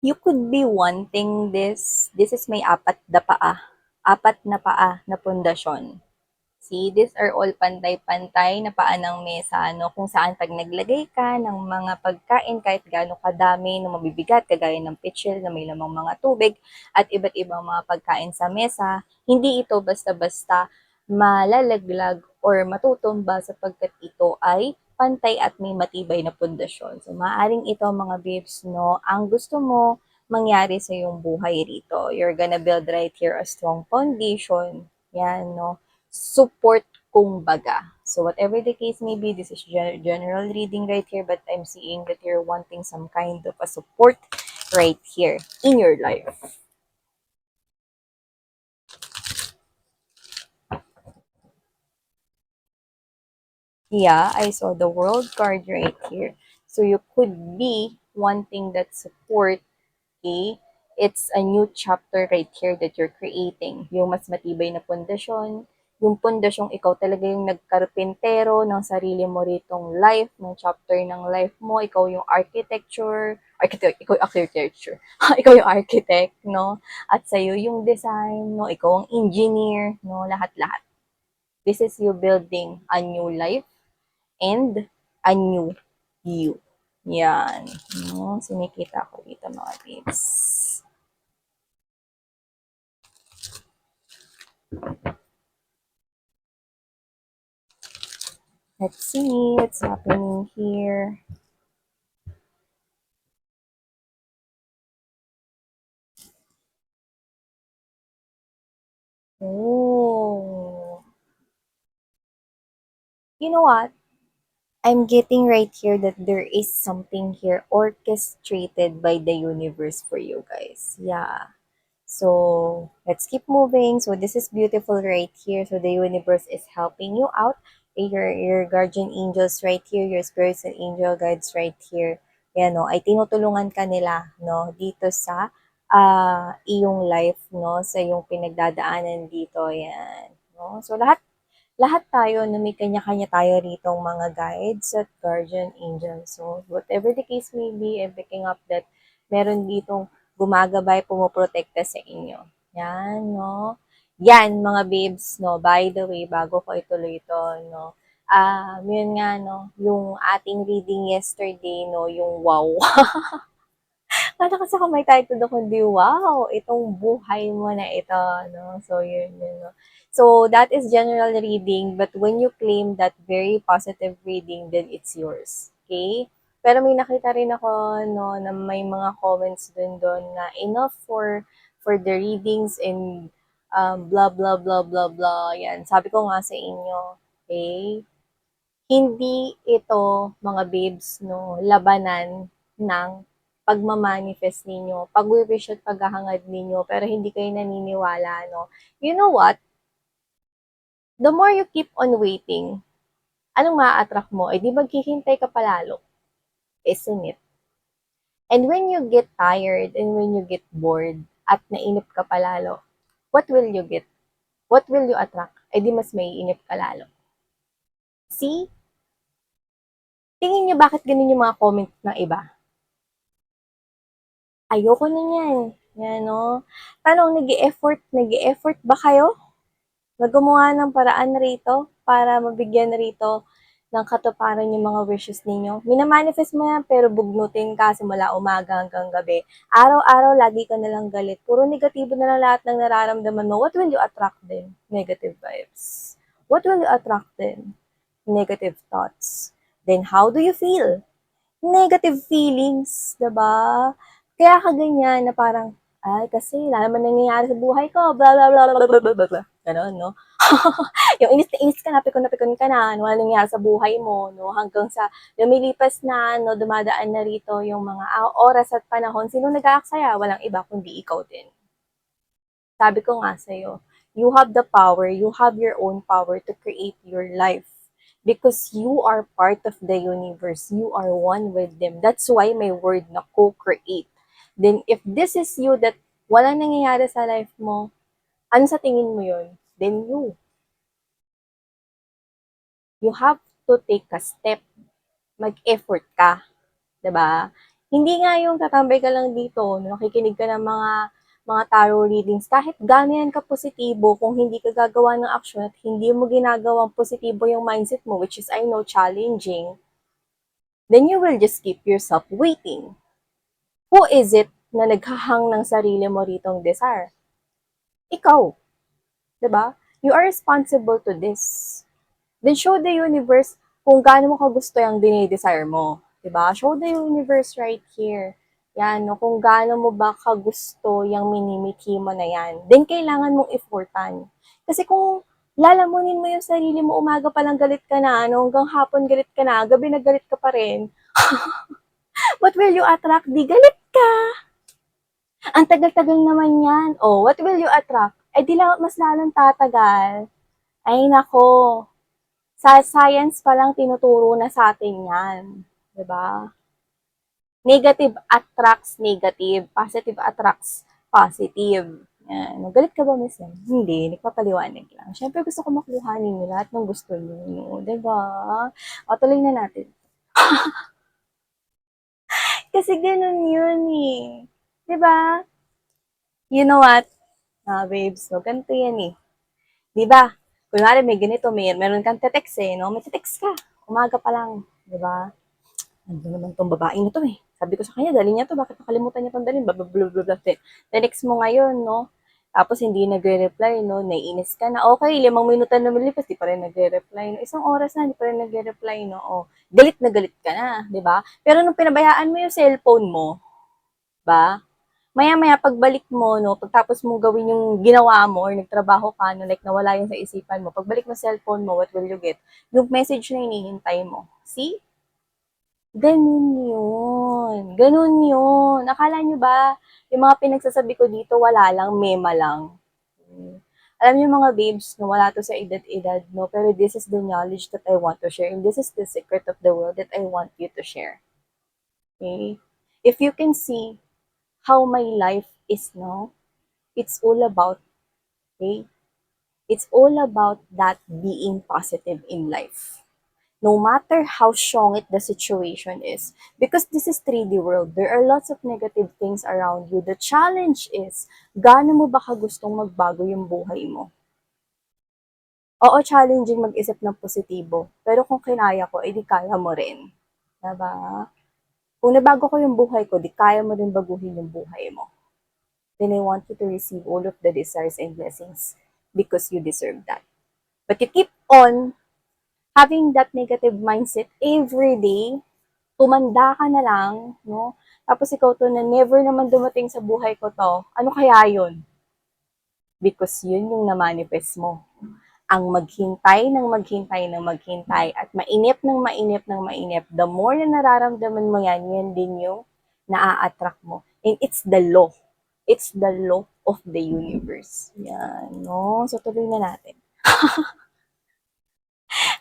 You could be wanting this. This is may apat na paa. Apat na paa na pundasyon. See, these are all pantay-pantay na paa ng mesa, no? Kung saan pag naglagay ka ng mga pagkain, kahit gaano kadami na mabibigat, kagaya ng pitchel na may lamang mga tubig, at iba't ibang mga pagkain sa mesa, hindi ito basta-basta malalaglag or matutumba sapagkat ito ay pantay at may matibay na pundasyon. So, maaring ito mga babes, no, ang gusto mo mangyari sa iyong buhay rito. You're gonna build right here a strong foundation. Yan, no? Support kumbaga. So whatever the case may be, this is general reading right here, but I'm seeing that you're wanting some kind of a support right here in your life. Yeah, I saw the world card right here. So you could be wanting that support. Okay? It's a new chapter right here that you're creating. Yung mas matibay na pundasyon, yung pundasyong ikaw talaga yung nagkarpentero ng sarili mo ritong life, ng chapter ng life mo, ikaw yung ikaw yung architecture, ikaw yung architect, no? At sa'yo yung design, no? Ikaw ang engineer, no? Lahat-lahat. This is you building a new life and a new you. Yan. No? Sinikita ko dito mga babes. Let's see what's happening here. Oh. You know what? I'm getting right here that there is something here orchestrated by the universe for you guys. Yeah. So let's keep moving. So this is beautiful right here. So the universe is helping you out. Your guardian angels right here, your spirits and angel guides right here. Yan, no, ay tinutulungan ka nila, no, dito sa iyong life, no, sa iyong pinagdadaanan dito, yan. No? So lahat tayo no, may kanya-kanya tayo ritong mga guides at guardian angels. So, whatever the case may be, I'm picking up that meron ditong gumagabay, pumoprotekta sa inyo. Yan, no? Yan, mga babes, no? By the way, bago ko ituloy ito, no? Yun nga, no? Yung ating reading yesterday, no? Yung wow. Kala kasi kung may title ako, di wow, itong buhay mo na ito, no? So, yun, no? So, that is general reading, but when you claim that very positive reading, then it's yours. Okay? Pero may nakita rin ako, no, na may mga comments doon na enough for the readings and blah, blah, blah, blah, blah. Yan. Sabi ko nga sa inyo, okay? Hindi ito, mga babes, no, labanan ng pagmamanifest ninyo, pag-wish at paghahangad ninyo, pero hindi kayo naniniwala, no? You know what? The more you keep on waiting, anong maa-attract mo? Eh, di maghihintay ka palalo. Isn't it? And when you get tired and when you get bored at nainip ka palalo, what will you get? What will you attract? Eh, di mas maiinip ka lalo. See? Tingin niyo bakit ganun yung mga comment ng iba? Ayoko na niyan. Yan, no? Tanong, nag-e-effort ba kayo? Na gumawa ng paraan rito para mabigyan rito ng katuparan yung mga wishes ninyo. Minamanifest mo yan, pero bugnutin ka simula umaga hanggang gabi. Araw-araw, lagi ka nalang galit. Puro negatibo na lang lahat ng nararamdaman mo. What will you attract din? Negative vibes. What will you attract din? Negative thoughts. Then, how do you feel? Negative feelings, 'di ba? Kaya ka ganyan na parang, ay kasi wala naman nangyayari sa buhay ko, blah, blah, blah, blah, blah, blah, blah. Ganon, no? Yung inis na inis ka na, pikon ka na, wala nangyayari sa buhay mo, no? Hanggang sa lumilipas na, no, dumadaan na rito yung mga oras at panahon, sino nag-aaksaya? Walang iba kundi ikaw din. Sabi ko nga sa'yo, you have the power, you have your own power to create your life. Because you are part of the universe. You are one with them. That's why may word na co-create. Then, if this is you that walang nangyayari sa life mo, ano sa tingin mo yun? Then you have to take a step. Mag-effort ka. 'Di ba? Hindi nga yung tatambay ka lang dito, nakikinig ka ng mga tarot readings, kahit gano'n yan ka-positibo, kung hindi ka gagawa ng action at hindi mo ginagawang positibo yung mindset mo, which is I know challenging, then you will just keep yourself waiting. Who is it na naghahang ng sarili mo ritong desire? Ikaw, 'di ba? You are responsible to this. Then show the universe kung gaano mo kagusto yung dinidesire mo. 'Di ba? Show the universe right here. Yan, no? Kung gaano mo ba kagusto yung minimithi mo na yan. Then kailangan mong effortan. Kasi kung lalamunin mo yung sarili mo, umaga pa lang galit ka na, ano, hanggang hapon galit ka na, gabi na galit ka pa rin, what will you attract? Di galit ka. Ang tagal-tagal naman yan. Oh, what will you attract? Ay, di lang, mas lalong tatagal. Ay, nako. Sa science pa lang tinuturo na sa atin yan. 'Di ba? Negative attracts negative. Positive attracts positive. Yan. Galit ka ba, Miss Em? Hindi, nagpapaliwanag lang. Siyempre, gusto ko makuha ninyo lahat ng gusto niyo. 'Di ba? O, tuloy na natin. Kasi ganun yun eh. 'Di ba? You know what? Babes, no? Ganito yan eh. 'Di ba? Kunwari may ganito, meron kang te-text eh, no? May te-text ka. Umaga pa lang, 'di ba? Ano naman tong babae na to eh. Sabi ko sa kanya, dali niya to, bakit nakalimutan niya tong dalhin? Blablabla. Te-text mo ngayon, no? Tapos hindi nagre-reply, no? Naiinis ka na. Okay, 5 minuto na lumilipas, di pa rin nagre-reply. No? Isang oras na, di pa rin nagre-reply, no? Oh, galit ka na, di ba? Pero nung pinabayaan mo yung cellphone mo, ba? Maya-maya pagbalik mo, no, pagtapos mo gawin yung ginawa mo or nagtrabaho ka, no, like nawala yun sa isipan mo, pagbalik mo sa cellphone mo, what will you get? Yung message na hinihintay mo. See? Ganun yun. Ganun yun. Akala nyo ba, yung mga pinagsasabi ko dito, wala lang, mema lang. Alam niyo mga babes, no, wala to sa edad-edad, no, pero this is the knowledge that I want to share and this is the secret of the world that I want you to share. Okay? If you can see how my life is now, it's all about, okay? It's all about that being positive in life. No matter how strong the situation is. Because this is 3D world, there are lots of negative things around you. The challenge is, gaano mo ba kagustong magbago yung buhay mo? Oo, challenging mag-isip ng positibo. Pero kung kinaya ko, edi kaya mo rin. Diba? Kung nabago ko yung buhay ko, di kaya mo rin baguhin yung buhay mo. Then I want you to receive all of the desires and blessings because you deserve that. But you keep on having that negative mindset every day, tumanda ka na lang, no? Tapos ikaw to na never naman dumating sa buhay ko to. Ano kaya yun? Because yun yung na-manifest mo. Ang maghintay ng maghintay ng maghintay at mainip ng mainip ng mainip, the more na nararamdaman mo yan, yan din yung naa-attract mo. And it's the law. It's the law of the universe. Yan, no? So, tuloy na natin.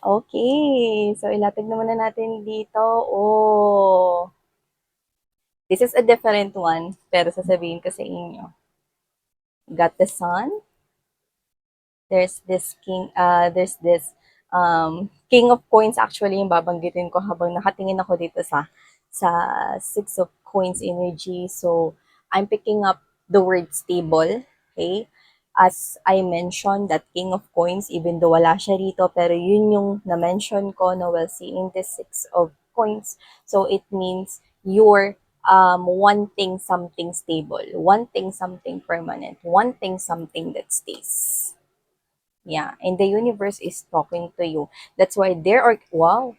Okay. So, ilatag naman na natin dito. Oh, this is a different one. Pero sasabihin ko sa inyo. Got the sun. There's this king of coins actually yung babanggitin ko habang nakatingin ako dito sa six of coins energy. So, I'm picking up the word stable. Okay? As I mentioned, that king of coins, even though wala siya rito, pero yun yung na-mention ko na while seeing this six of coins. So, it means you're wanting something stable, wanting something permanent, wanting something that stays. Yeah, and the universe is talking to you. That's why there are, wow,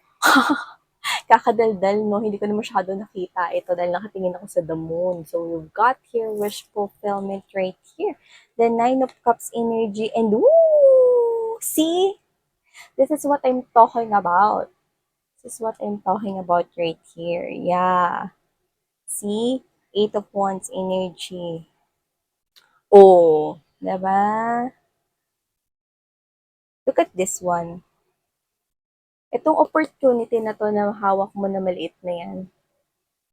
kakadaldal, no? Hindi ko na masyado nakita ito dahil nakatingin ako sa the moon. So, you've got here wish fulfillment right here. The Nine of Cups energy and woo! See? This is what I'm talking about. This is what I'm talking about right here. Yeah. See? Eight of Wands energy. Oh, diba? Look at this one. Itong opportunity na to na hawak mo na maliit na yan,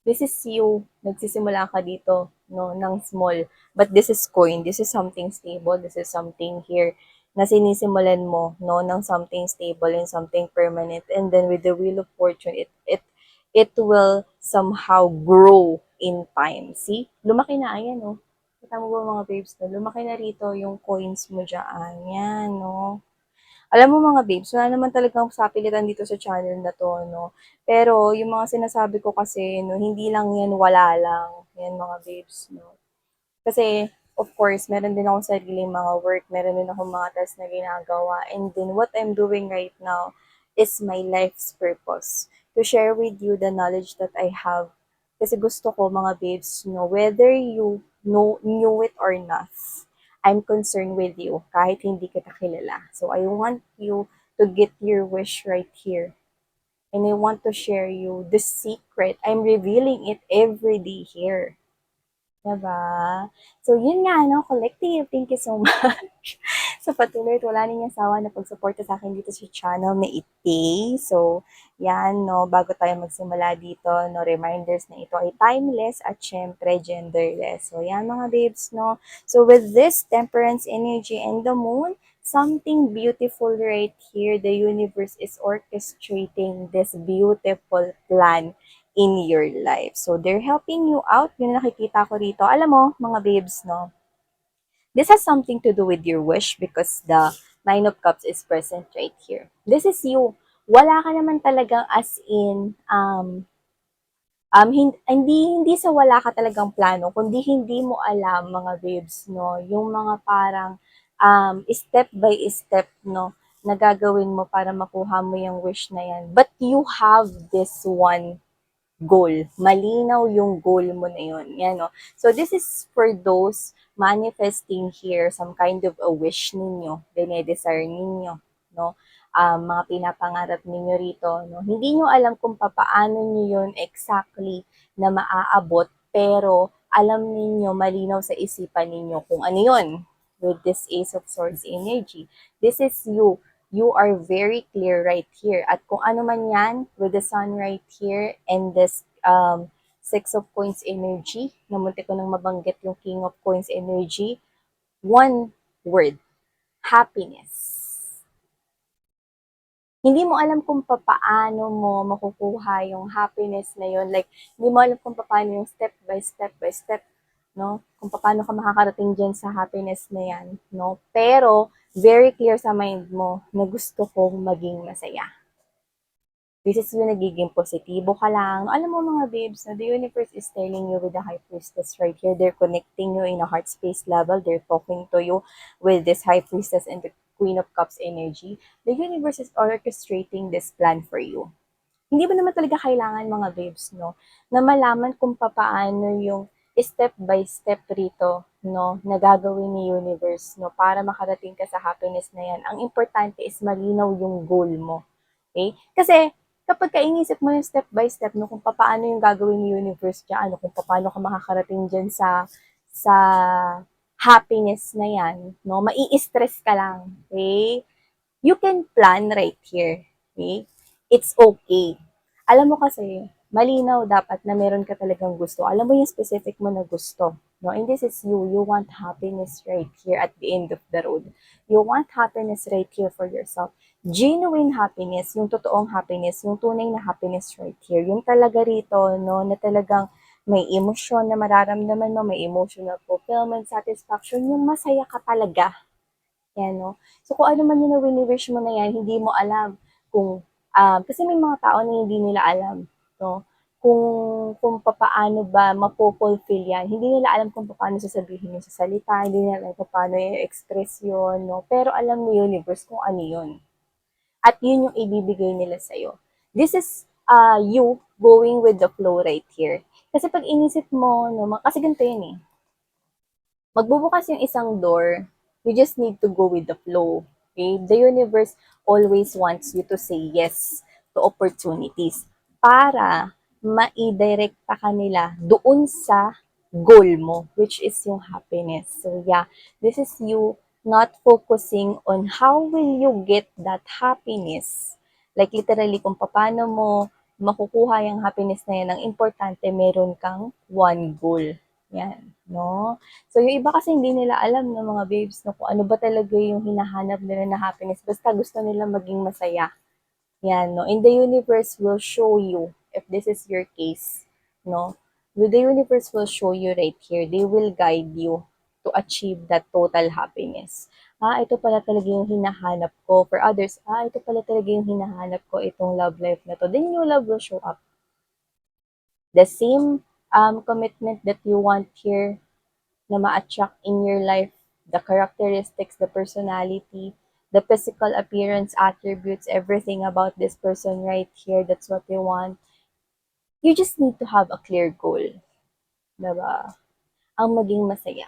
this is you. Nagsisimula ka dito, no, ng small. But this is coin. This is something stable. This is something here na sinisimulan mo, no, ng something stable and something permanent. And then with the Wheel of Fortune, it will somehow grow in time. See? Lumaki na, ayan, no? Kita mo ba mga babes, no? Lumaki na rito yung coins mo dyan. Yan, no? Alam mo mga babes, wala naman talagang sapilitan dito sa channel na to, no? Pero yung mga sinasabi ko kasi, no, hindi lang yan wala lang. Yan mga babes, no? Kasi, of course, meron din akong sariling mga work, meron din akong mga tasks na ginagawa. And then, what I'm doing right now is my life's purpose. To share with you the knowledge that I have. Kasi gusto ko, mga babes, no, whether you knew it or not, I'm concerned with you kahit hindi kita kilala. So, I want you to get your wish right here. And I want to share you the secret. I'm revealing it every day here. Diba? So, yun nga, no, collective. Thank you so much sa patuloy at wala ninyong sawa na pagsuporta sa akin dito sa channel na Ite. So, yan, no, bago tayo magsimula dito, no, reminders na ito ay timeless at syempre genderless. So, yan mga babes, no. So, with this temperance energy and the moon, something beautiful right here. The universe is orchestrating this beautiful plan in your life. So, they're helping you out. Yun ang nakikita ko rito. Alam mo, mga babes, no? This has something to do with your wish because the Nine of Cups is present right here. This is you. Wala ka naman talagang as in, hindi sa wala ka talagang plano, kundi hindi mo alam, mga babes, no? Yung mga parang step by step, no? Na gagawin mo para makuha mo yung wish na yan. But you have this one goal. Malinaw yung goal mo na yun. Yan, no? So, this is for those manifesting here some kind of a wish ninyo, dinedesire ninyo, no? Mga pinapangarap ninyo rito, no? Hindi nyo alam kung papaano nyo yun exactly na maaabot, pero alam ninyo, malinaw sa isipan ninyo kung ano yun with this Ace of Swords energy. This is you. You are very clear right here. At kung ano man yan, with the sun right here, and this Six of Coins energy, na munti ko nang mabanggit yung King of Coins energy, one word, happiness. Hindi mo alam kung paano mo makukuha yung happiness na yun. Like, hindi mo alam kung paano yung step by step, no? Kung paano ka makakarating dyan sa happiness na yan, no? Pero, very clear sa mind mo na gusto kong maging masaya. This is yung nagiging positibo ka lang. Alam mo mga babes, na the universe is telling you with the High Priestess right here. They're connecting you in a heart space level. They're talking to you with this High Priestess and the Queen of Cups energy. The universe is orchestrating this plan for you. Hindi ba naman talaga kailangan, mga babes, no, na malaman kung paano yung step by step rito, no, na gagawin ni universe, no, para makarating ka sa happiness na yan. Ang importante is malinaw yung goal mo. Okay? Kasi kapag kainisip mo yung step by step, no, kung paano yung gagawin ni universe dyan, ano, kung paano ka makakarating dyan sa happiness na yan, no, mai-stress ka lang. Okay? You can plan right here. Okay? It's okay. Alam mo kasi, malinaw dapat na meron ka talagang gusto. Alam mo yung specific mo na gusto. No? And this is you. You want happiness right here at the end of the road. You want happiness right here for yourself. Genuine happiness, yung totoong happiness, yung tunay na happiness right here. Yung talaga rito, no, na talagang may emosyon na mararamdaman mo, may emotional fulfillment, satisfaction, yung masaya ka talaga. Yan, no? So, kung ano man yung na-wini-wish mo na yan, hindi mo alam kung, kasi may mga tao na hindi nila alam, no? Kung paano ba mapopulfill yan. Hindi nila alam kung paano sasabihin yung sa salita, hindi nila alam kung paano yung express yun, no? Pero alam ni universe kung ano yun. At yun yung ibibigay nila sa'yo. This is you going with the flow right here. Kasi pag inisip mo, no, kasi ganito yun eh, magbubukas yung isang door, you just need to go with the flow. Okay? The universe always wants you to say yes to opportunities para ma-directa ka nila doon sa goal mo, which is yung happiness. So yeah, this is you not focusing on how will you get that happiness. Like literally kung paano mo makukuha yung happiness na yan, ang importante meron kang one goal. Yan, no? So, yung iba kasi hindi nila alam ng mga babes no, kung ano ba talaga yung hinahanap nila na happiness. Basta gusto nila maging masaya. Yan, no? And the universe will show you. if this is your case, no, the universe will show you right here. They will guide you to achieve that total happiness. Ito pala talaga yung hinahanap ko. For others, ito pala talaga yung hinahanap ko, itong love life na to. Then your love will show up. The same commitment that you want here na ma-attract in your life, the characteristics, the personality, the physical appearance, attributes, everything about this person right here, that's what you want. You just need to have a clear goal, diba? Ang maging masaya.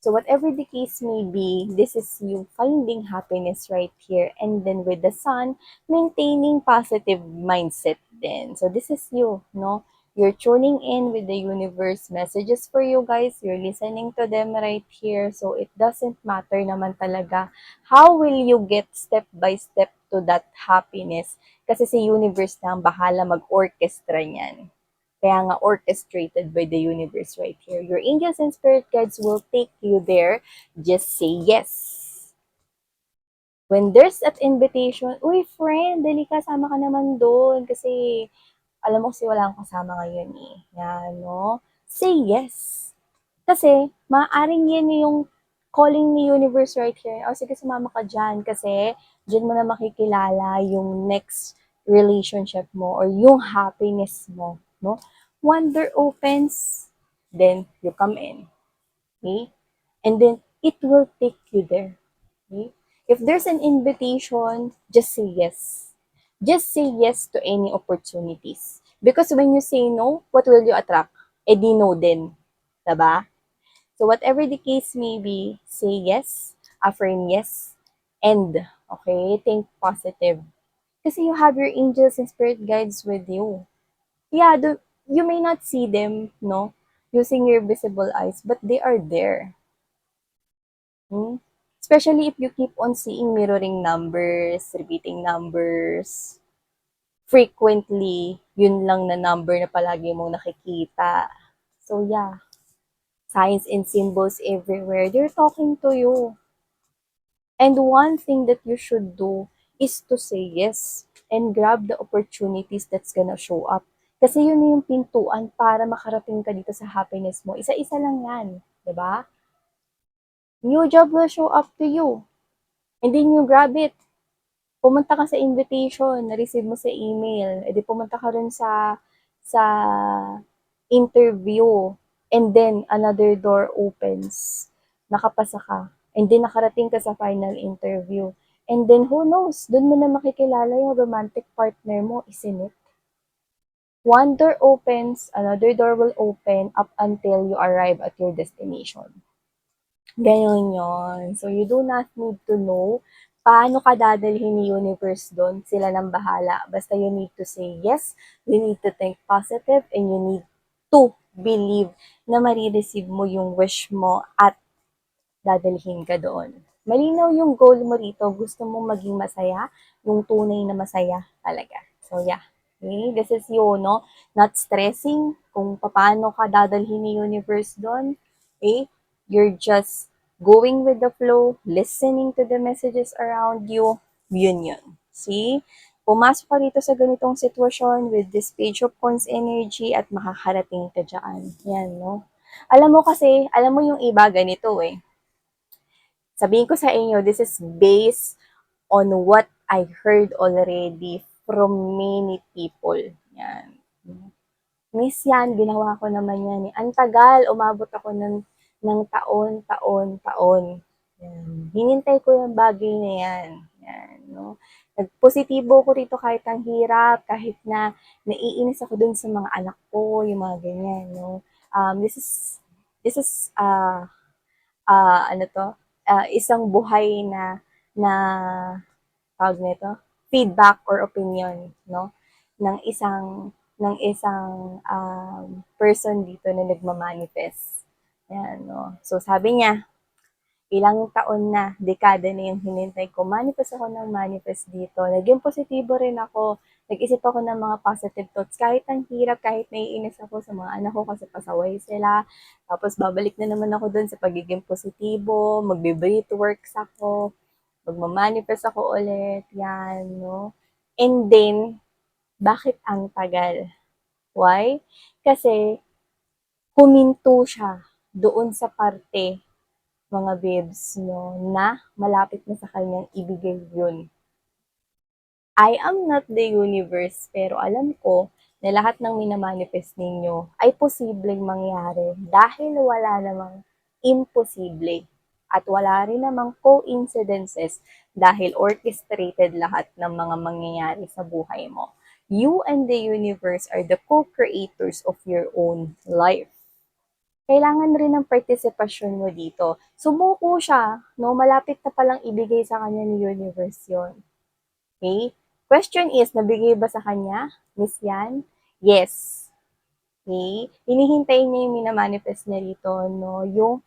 So whatever the case may be, this is you finding happiness right here. And then with the sun, maintaining positive mindset then. So this is you, no? You're tuning in with the universe messages for you guys. You're listening to them right here. So it doesn't matter naman talaga how will you get step by step to that happiness. Kasi si universe na ang bahala mag-orchestra niyan. Kaya nga orchestrated by the universe right here. Your angels and spirit guides will take you there. Just say yes. When there's that invitation, uy friend, dali ka, sama ka naman doon. Kasi, alam mo kasi wala akong kasama ngayon eh. Yan, no? Say yes. Kasi, maaaring yan yung calling ni universe right here. O sige, sumama ka dyan. Kasi, dyan mo na makikilala yung next relationship mo or yung happiness mo. No? One door opens, then you come in. Okay? And then, it will take you there. Okay? If there's an invitation, just say yes. Just say yes to any opportunities. Because when you say no, what will you attract? Eh di no din. Diba? So whatever the case may be, say yes, affirm yes, and okay, think positive. Kasi you have your angels and spirit guides with you. Yeah, you may not see them, no, using your visible eyes, but they are there. Hmm? Especially if you keep on seeing mirroring numbers, repeating numbers, frequently, yun lang na number na palagi mong nakikita. So yeah, signs and symbols everywhere. They're talking to you. And one thing that you should do is to say yes and grab the opportunities that's gonna show up. Kasi yun yung pintuan para makarating ka dito sa happiness mo. Isa-isa lang yan. 'Di ba? New job will show up to you. And then you grab it. Pumunta ka sa invitation, na-receive mo sa email, edi pumunta ka rin sa interview, and then another door opens. Nakapasa ka. And then nakarating ka sa final interview. And then who knows, doon mo na makikilala yung romantic partner mo, isn't it? One door opens, another door will open up until you arrive at your destination. Gano'n yun. So, you do not need to know paano ka dadalhin ni universe doon. Sila nang bahala. Basta you need to say yes, you need to think positive, and you need to believe na marireceive mo yung wish mo at dadalhin ka doon. Malinaw yung goal mo rito. Gusto mo maging masaya, yung tunay na masaya talaga. So, yeah. Okay? This is you, no? Not stressing kung paano ka dadalhin ni universe doon. Okay? You're just going with the flow, listening to the messages around you. Yun yun. See? Pumasok ka dito sa ganitong sitwasyon with this page of coins energy at makakarating ka dyan. Yan, no? Alam mo kasi, alam mo yung iba ganito eh. Sabihin ko sa inyo, this is based on what I heard already from many people. Yan. Miss yan, ginawa ko naman yan. Ang tagal, umabot ako ng taon, taon, taon. Yan. Hinintay ko yung bagay na yan. Yan, no? Nagpositibo ko rito kahit ang hirap, kahit na naiinis ako dun sa mga anak ko, yung mga ganyan, no? This is ano to, isang buhay na tawag nito, feedback or opinion, no? Ng isang person dito na nagma-manifest. Yan, no? So sabi niya, ilang taon na, dekada na yung hinintay ko. Manifest ako ng manifest dito. Naging positibo rin ako. Nag-isip ako ng mga positive thoughts. Kahit ang hirap, kahit naiinis ako sa mga anak ko kasi pasaway sila. Tapos babalik na naman ako dun sa pagiging positibo. Magbe-breath works ako. Magmamanifest ako ulit. Yan, no? And then, Bakit ang tagal? Why? Kasi huminto siya doon sa parte, mga babes, no, na malapit na sa kanyang ibigay yun. I am not the universe, pero alam ko na lahat ng minamanifest ninyo ay posibleng mangyari dahil wala namang imposible at wala rin namang coincidences dahil orchestrated lahat ng mga mangyayari sa buhay mo. You and the universe are the co-creators of your own life. Kailangan rin ng partisipasyon mo dito. Sumuko siya, no? Malapit na palang ibigay sa kanya ni universe yon. Okay? Question is, nabigay ba sa kanya, Miss Yan? Yes. Okay? Hinihintay niya yung minamanifest niya rito, no? Yung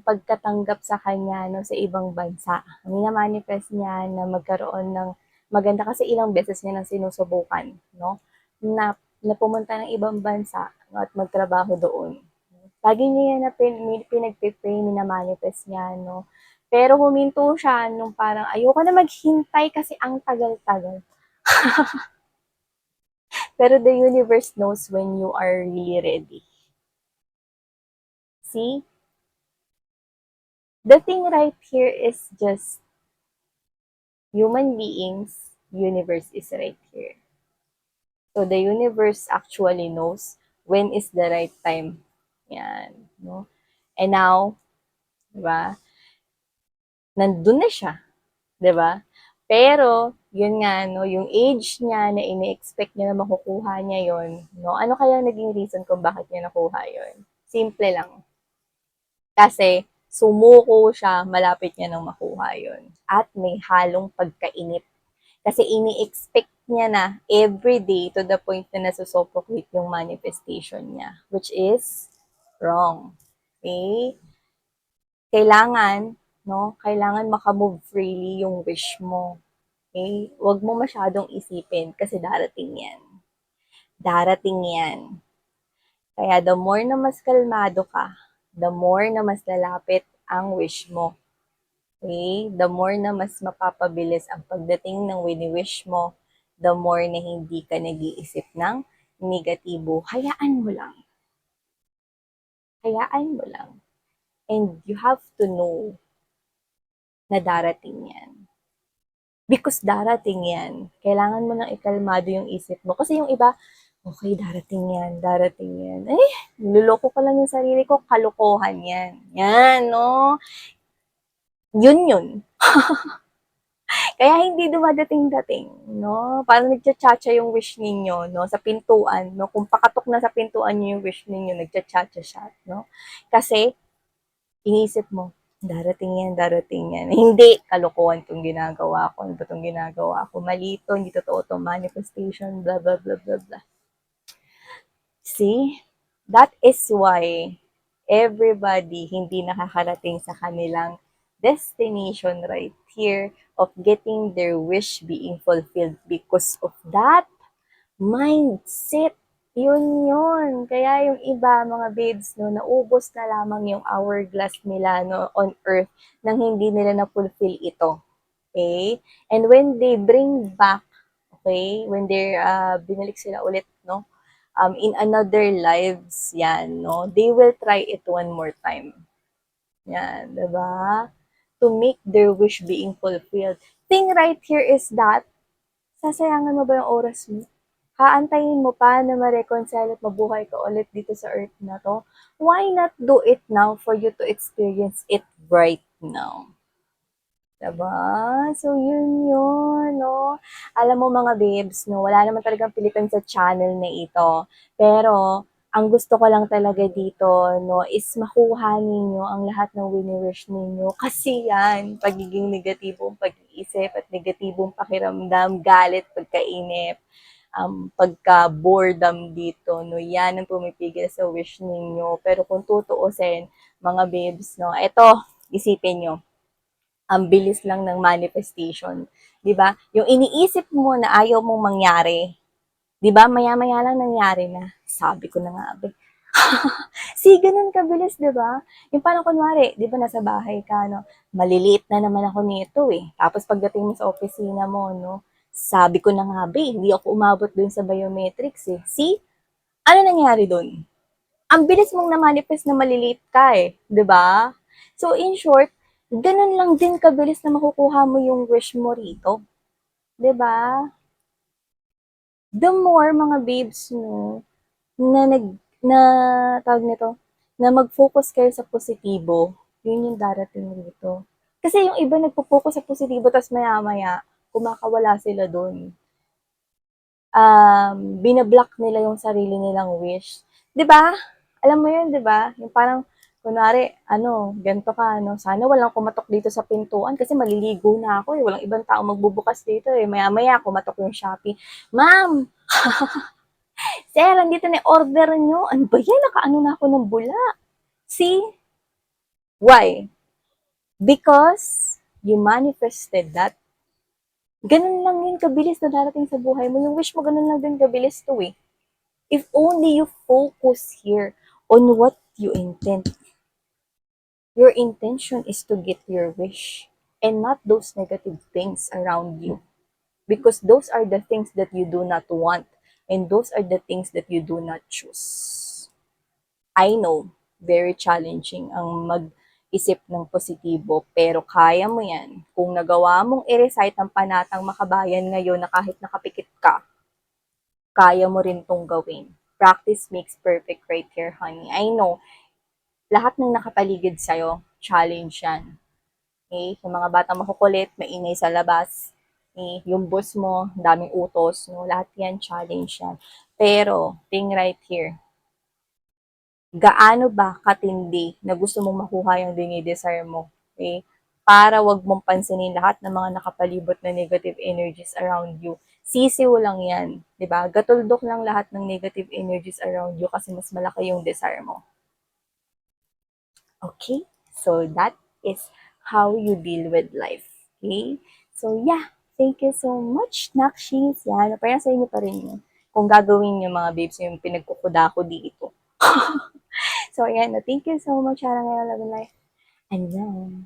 pagkatanggap sa kanya no, sa ibang bansa. Minamanifest niya na magkaroon ng maganda kasi ilang beses niya nang sinusubukan, no? Na pumunta ng ibang bansa no, at magtrabaho doon. Lagi niya yan na pinagpipray, minamanifest niya, no? Pero huminto siya nung parang ayoko na maghintay kasi ang tagal-tagal. Pero the universe knows when you are really ready. See? The thing right here is just human beings, universe is right here. So the universe actually knows when is the right time. Yan, no? And now, diba, nandun na siya, diba? Pero, yun nga, no, yung age niya na ini-expect niya na makukuha niya yon, no? Ano kaya naging reason kung bakit niya nakuha yon? Simple lang. Kasi, sumuko siya, malapit niya nang makuha yon. At may halong pagkainip. Kasi ini-expect niya na every day to the point na nasusuffocate yung manifestation niya. Which is wrong. Okay? Kailangan makamove freely yung wish mo. Okay? Huwag mo masyadong isipin kasi darating yan. Darating yan. Kaya the more na mas kalmado ka, the more na mas lalapit ang wish mo. Okay? The more na mas mapapabilis ang pagdating ng wini-wish mo, the more na hindi ka nag-iisip ng negatibo. Hayaan mo lang. Hayaan mo lang. And you have to know na darating yan. Because darating yan. Kailangan mo nang ikalmado yung isip mo. Kasi yung iba, okay, darating yan, darating yan. Niloloko ko lang yung sarili ko, kalokohan yan. Yan, no? Yun. Kaya hindi dumadating-dating, no? Parang nagchat-chatcha yung wish ninyo, no? Sa pintuan, no? Kung pakatok na sa pintuan niyo yung wish ninyo, nagchat-chatcha siya, no? Kasi, inisip mo, darating yan. Hindi, kalokohan itong ginagawa ko. Ano ba itong ginagawa ko? Mali ito, hindi totoo ito, manifestation, blah, blah, blah, blah, blah. See? That is why everybody hindi nakakarating sa kanilang destination right here of getting their wish being fulfilled because of that mindset. Yun. Kaya yung iba, mga babes, no, naubos na lamang yung hourglass nila no, on earth nang hindi nila na-fulfill ito. Okay? And when they bring back, okay, when they're, binalik sila ulit, no, in another lives, yan, no, they will try it one more time. Yan, diba? To make their wish being fulfilled. Thing right here is that, sasayangan mo ba yung oras mo? Haantayin mo pa na ma-reconcile at mabuhay ka ulit dito sa earth na to? Why not do it now for you to experience it right now? Diba? So, yun, no? Alam mo mga babes, no? Wala naman talagang pilitan sa channel na ito. Pero, ang gusto ko lang talaga dito, no, is makuha ninyo ang lahat ng wini-wish ninyo. Kasi yan, pagiging negatibong pag-iisip at negatibong pakiramdam, galit, pagkainip, pagka-boredom dito, no, yan ang pumipigil sa wish ninyo. Pero kung tutuusin, mga babes, no, eto, isipin nyo, ang bilis lang ng manifestation. 'Di ba? Yung iniisip mo na ayaw mong mangyari, 'di ba? Maya-maya lang nangyari na. Sabi ko na nga, be. Ganun kabilis, 'di ba? Yung parang kunwari, 'di ba nasa bahay ka, no? Maliliit na naman ako nito eh. Tapos pagdating mo sa opisina mo, no? Sabi ko na nga ba hindi ako umabot dun sa biometrics eh. See? Ano nangyari dun? Ang bilis mong na-manifest na malilate ka eh. 'Di ba? So in short, ganun lang din kabilis na makukuha mo yung wish mo rito. 'Di ba? The more mga babes no, na na tawag nito, na mag-focus kayo sa positibo, yun yung darating dito. Kasi yung iba nagpo-focus sa positibo tapos maya-maya kumakawala sila dun. Binablock nila yung sarili nilang wish. 'Di ba? Alam mo yun, 'di ba? Yung parang kunwari, ganito ka, sana walang kumatok dito sa pintuan kasi maliligo na ako eh. Walang ibang tao magbubukas dito eh. Maya-maya kumatok yung Shopee. Ma'am, sir, andito na yung order nyo. Ano ba yan? Nakaano na ako ng bula. See? Why? Because you manifested that. Ganun lang yun kabilis na darating sa buhay mo. Yung wish mo, ganun lang din kabilis to eh. If only you focus here on what you intend. Your intention is to get your wish and not those negative things around you. Because those are the things that you do not want and those are the things that you do not choose. I know, very challenging ang mag-isip ng positibo, pero kaya mo yan. Kung nagawa mong i-recite ang panatang makabayan ngayon na kahit nakapikit ka, kaya mo rin tong gawin. Practice makes perfect right here, honey. I know, lahat ng nakapaligid sa'yo, challenge yan. Okay? Yung mga bata makukulit, maingay sa labas, okay? Yung boss mo, daming utos, no? Lahat yan, challenge yan. Pero, thing right here, gaano ba katindi na gusto mong makuha yung dinidesire mo. Okay? Para wag mong pansinin lahat ng mga nakapalibot na negative energies around you. Sisiw lang yan. 'Di ba? Gatuldok lang lahat ng negative energies around you kasi mas malaki yung desire mo. Okay? So, that is how you deal with life. Okay? So, yeah. Thank you so much, Nakshis. Yan. Parang sa inyo pa rin yun. Kung gagawin yung mga babes yung pinagkukuda ko dito. So, ayan. Thank you so much, Hara Ngayon Love and Life. And then,